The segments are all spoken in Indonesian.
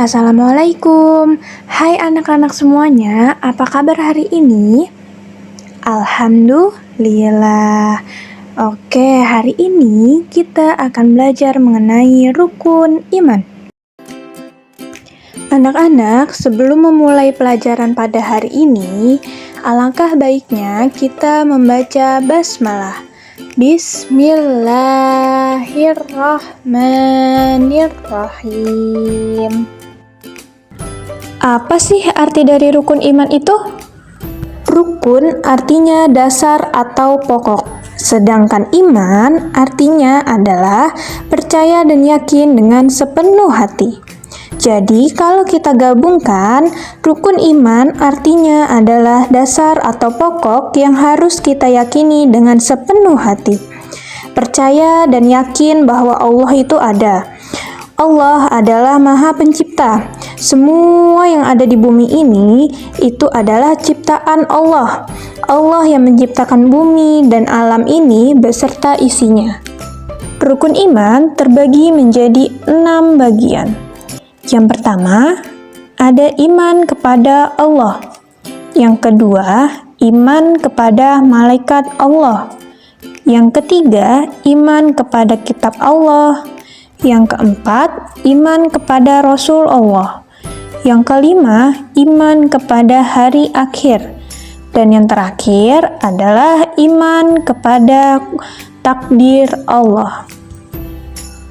Assalamualaikum. Hai anak-anak semuanya, apa kabar hari ini? Alhamdulillah. Oke, hari ini kita akan belajar mengenai rukun iman. Anak-anak, sebelum memulai pelajaran pada hari ini, alangkah baiknya kita membaca basmalah. Bismillahirrahmanirrahim. Apa sih arti dari rukun iman itu? Rukun artinya dasar atau pokok, sedangkan iman artinya adalah percaya dan yakin dengan sepenuh hati. Jadi, kalau kita gabungkan, rukun iman artinya adalah dasar atau pokok yang harus kita yakini dengan sepenuh hati. Percaya dan yakin bahwa Allah itu ada. Allah adalah Maha Pencipta. Semua yang ada di bumi ini itu adalah ciptaan Allah. Allah yang menciptakan bumi dan alam ini beserta isinya. Rukun iman terbagi menjadi 6 bagian. Yang pertama, ada iman kepada Allah. Yang kedua, iman kepada malaikat Allah. Yang ketiga, iman kepada kitab Allah. Yang keempat, iman kepada Rasul Allah. Yang kelima, iman kepada hari akhir. Dan yang terakhir adalah iman kepada takdir Allah.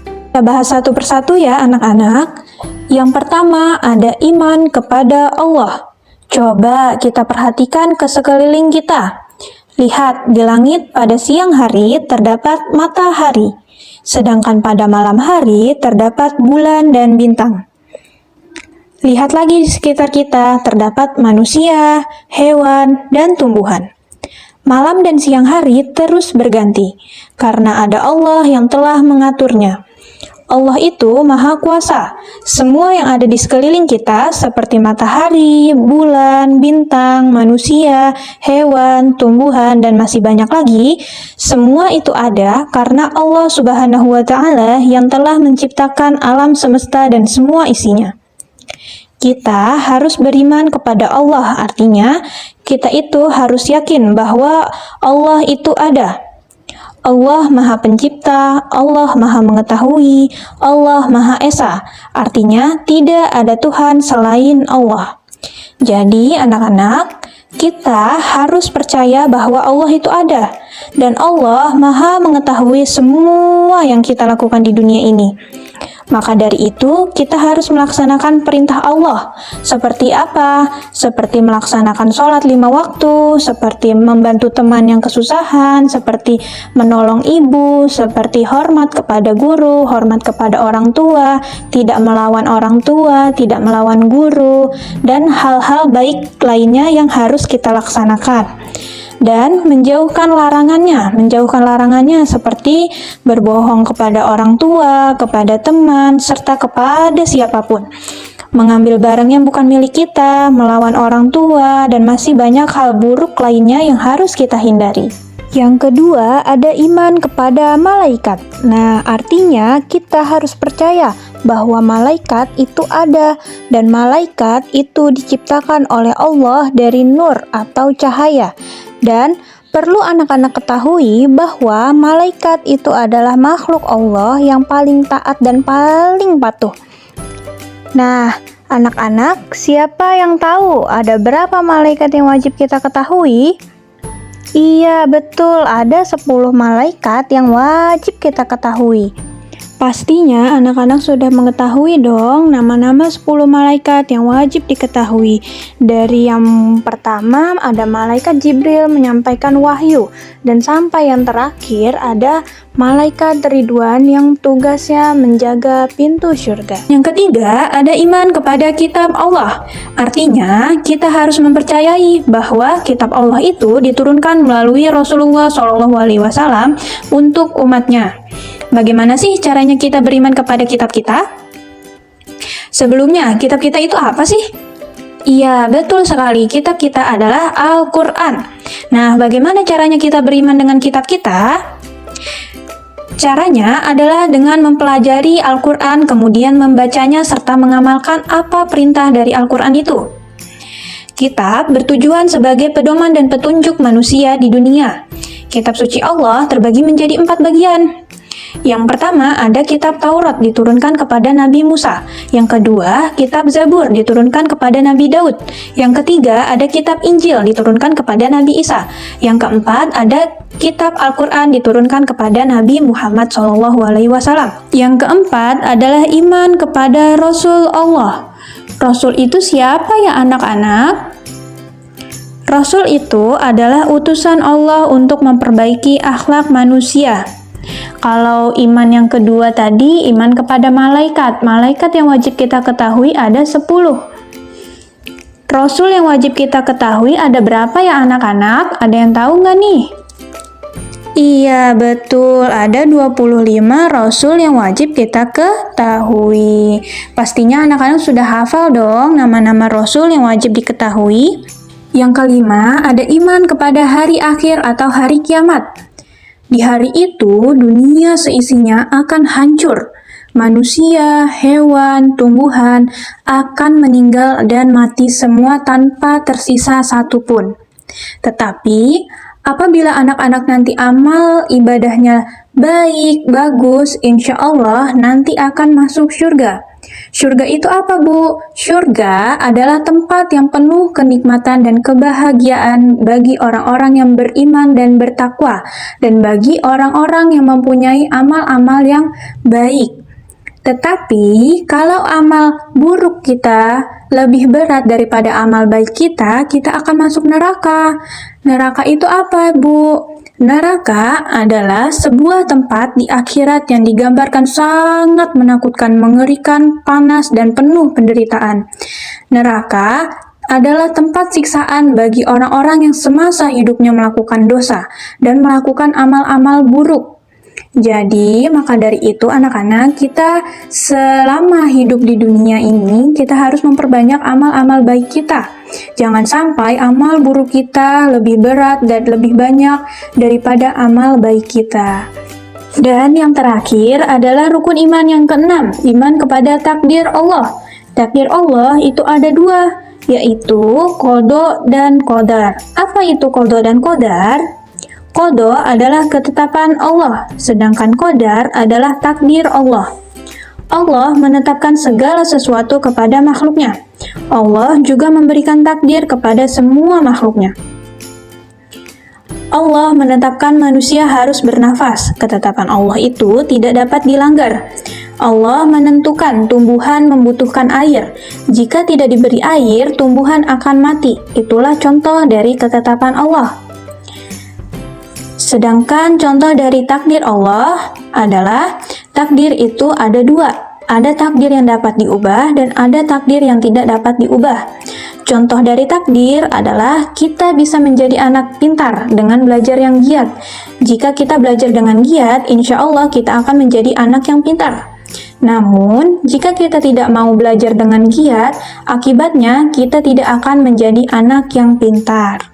Kita bahas satu persatu ya anak-anak. Yang pertama ada iman kepada Allah. Coba kita perhatikan ke sekeliling kita. Lihat di langit pada siang hari terdapat matahari, sedangkan pada malam hari terdapat bulan dan bintang. Lihat lagi di sekitar kita terdapat manusia, hewan, dan tumbuhan. Malam dan siang hari terus berganti, karena ada Allah yang telah mengaturnya. Allah itu Maha Kuasa. Semua yang ada di sekeliling kita seperti matahari, bulan, bintang, manusia, hewan, tumbuhan, dan masih banyak lagi, semua itu ada karena Allah Subhanahu wa Ta'ala yang telah menciptakan alam semesta dan semua isinya. Kita harus beriman kepada Allah, artinya kita itu harus yakin bahwa Allah itu ada. Allah Maha Pencipta, Allah Maha Mengetahui, Allah Maha Esa. Artinya tidak ada Tuhan selain Allah. Jadi anak-anak, kita harus percaya bahwa Allah itu ada. Dan Allah Maha Mengetahui semua yang kita lakukan di dunia ini. Maka dari itu, kita harus melaksanakan perintah Allah. Seperti apa? Seperti melaksanakan sholat 5 waktu, seperti membantu teman yang kesusahan, seperti menolong ibu, seperti hormat kepada guru, hormat kepada orang tua, tidak melawan orang tua, tidak melawan guru, dan hal-hal baik lainnya yang harus kita laksanakan. Dan menjauhkan larangannya seperti berbohong kepada orang tua, kepada teman, serta kepada siapapun. Mengambil barang yang bukan milik kita, melawan orang tua, dan masih banyak hal buruk lainnya yang harus kita hindari. Yang kedua, ada iman kepada malaikat. Nah, artinya kita harus percaya bahwa malaikat itu ada, dan malaikat itu diciptakan oleh Allah dari nur atau cahaya. Dan perlu anak-anak ketahui bahwa malaikat itu adalah makhluk Allah yang paling taat dan paling patuh. Nah, anak-anak, siapa yang tahu ada berapa malaikat yang wajib kita ketahui? Iya, betul, ada 10 malaikat yang wajib kita ketahui. Pastinya anak-anak sudah mengetahui dong nama-nama 10 malaikat yang wajib diketahui. Dari yang pertama ada malaikat Jibril menyampaikan wahyu, dan sampai yang terakhir ada malaikat Ridwan yang tugasnya menjaga pintu surga. Yang ketiga ada iman kepada kitab Allah. Artinya kita harus mempercayai bahwa kitab Allah itu diturunkan melalui Rasulullah SAW untuk umatnya. Bagaimana sih caranya kita beriman kepada kitab kita? Sebelumnya, kitab kita itu apa sih? Iya, betul sekali. Kitab kita adalah Al-Quran. Nah, bagaimana caranya kita beriman dengan kitab kita? Caranya adalah dengan mempelajari Al-Quran, kemudian membacanya serta mengamalkan apa perintah dari Al-Quran itu. Kitab bertujuan sebagai pedoman dan petunjuk manusia di dunia. Kitab suci Allah terbagi menjadi 4 bagian. Yang pertama ada kitab Taurat diturunkan kepada Nabi Musa. Yang kedua, kitab Zabur diturunkan kepada Nabi Daud. Yang ketiga, ada kitab Injil diturunkan kepada Nabi Isa. Yang keempat, ada kitab Al-Quran diturunkan kepada Nabi Muhammad SAW. Yang keempat adalah iman kepada Rasul Allah. Rasul itu siapa ya anak-anak? Rasul itu adalah utusan Allah untuk memperbaiki akhlak manusia. Kalau iman yang kedua tadi, iman kepada malaikat. Malaikat yang wajib kita ketahui ada 10. Rasul yang wajib kita ketahui ada berapa ya anak-anak? Ada yang tahu nggak nih? Iya, betul. Ada 25 Rasul yang wajib kita ketahui. Pastinya anak-anak sudah hafal dong nama-nama Rasul yang wajib diketahui. Yang kelima, ada iman kepada hari akhir atau hari kiamat. Di hari itu, dunia seisinya akan hancur. Manusia, hewan, tumbuhan akan meninggal dan mati semua tanpa tersisa satupun. Tetapi, apabila anak-anak nanti amal ibadahnya baik, bagus, insya Allah nanti akan masuk surga. Surga itu apa, Bu? Surga adalah tempat yang penuh kenikmatan dan kebahagiaan bagi orang-orang yang beriman dan bertakwa, dan bagi orang-orang yang mempunyai amal-amal yang baik. Tetapi, kalau amal buruk kita lebih berat daripada amal baik kita, kita akan masuk neraka. Neraka itu apa, Bu? Neraka adalah sebuah tempat di akhirat yang digambarkan sangat menakutkan, mengerikan, panas, dan penuh penderitaan. Neraka adalah tempat siksaan bagi orang-orang yang semasa hidupnya melakukan dosa dan melakukan amal-amal buruk. Jadi, maka dari itu anak-anak, kita selama hidup di dunia ini, kita harus memperbanyak amal-amal baik kita. Jangan sampai amal buruk kita lebih berat dan lebih banyak daripada amal baik kita. Dan yang terakhir adalah rukun iman yang keenam, iman kepada takdir Allah. Takdir Allah itu ada 2, yaitu qada dan qadar. Apa itu qada dan qadar? Qada adalah ketetapan Allah, sedangkan qadar adalah takdir Allah. Allah menetapkan segala sesuatu kepada makhluknya. Allah juga memberikan takdir kepada semua makhluknya. Allah menetapkan manusia harus bernafas. Ketetapan Allah itu tidak dapat dilanggar. Allah menentukan tumbuhan membutuhkan air. Jika tidak diberi air, tumbuhan akan mati. Itulah contoh dari ketetapan Allah. Sedangkan contoh dari takdir Allah adalah takdir itu ada 2. Ada takdir yang dapat diubah dan ada takdir yang tidak dapat diubah. Contoh dari takdir adalah kita bisa menjadi anak pintar dengan belajar yang giat. Jika kita belajar dengan giat, insya Allah kita akan menjadi anak yang pintar. Namun, jika kita tidak mau belajar dengan giat, akibatnya kita tidak akan menjadi anak yang pintar.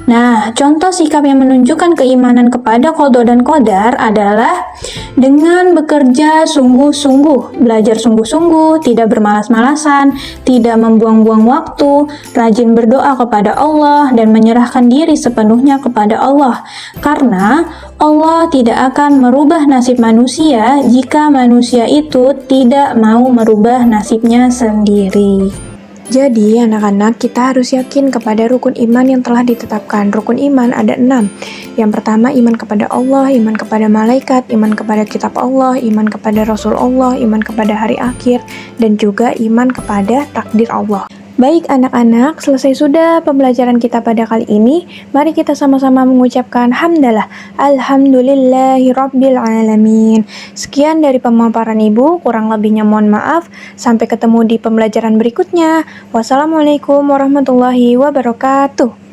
Nah, contoh sikap yang menunjukkan keimanan kepada qada dan qadar adalah dengan bekerja sungguh-sungguh, belajar sungguh-sungguh, tidak bermalas-malasan, tidak membuang-buang waktu, rajin berdoa kepada Allah, dan menyerahkan diri sepenuhnya kepada Allah. Karena Allah tidak akan merubah nasib manusia jika manusia itu tidak mau merubah nasibnya sendiri. Jadi, anak-anak, kita harus yakin kepada rukun iman yang telah ditetapkan. Rukun iman ada 6. Yang pertama, iman kepada Allah, iman kepada malaikat, iman kepada kitab Allah, iman kepada Rasul Allah, iman kepada hari akhir, dan juga iman kepada takdir Allah. Baik anak-anak, selesai sudah pembelajaran kita pada kali ini. Mari kita sama-sama mengucapkan hamdalah. Alhamdulillahirabbil alamin. Sekian dari pemaparan Ibu, kurang lebihnya mohon maaf. Sampai ketemu di pembelajaran berikutnya. Wassalamualaikum warahmatullahi wabarakatuh.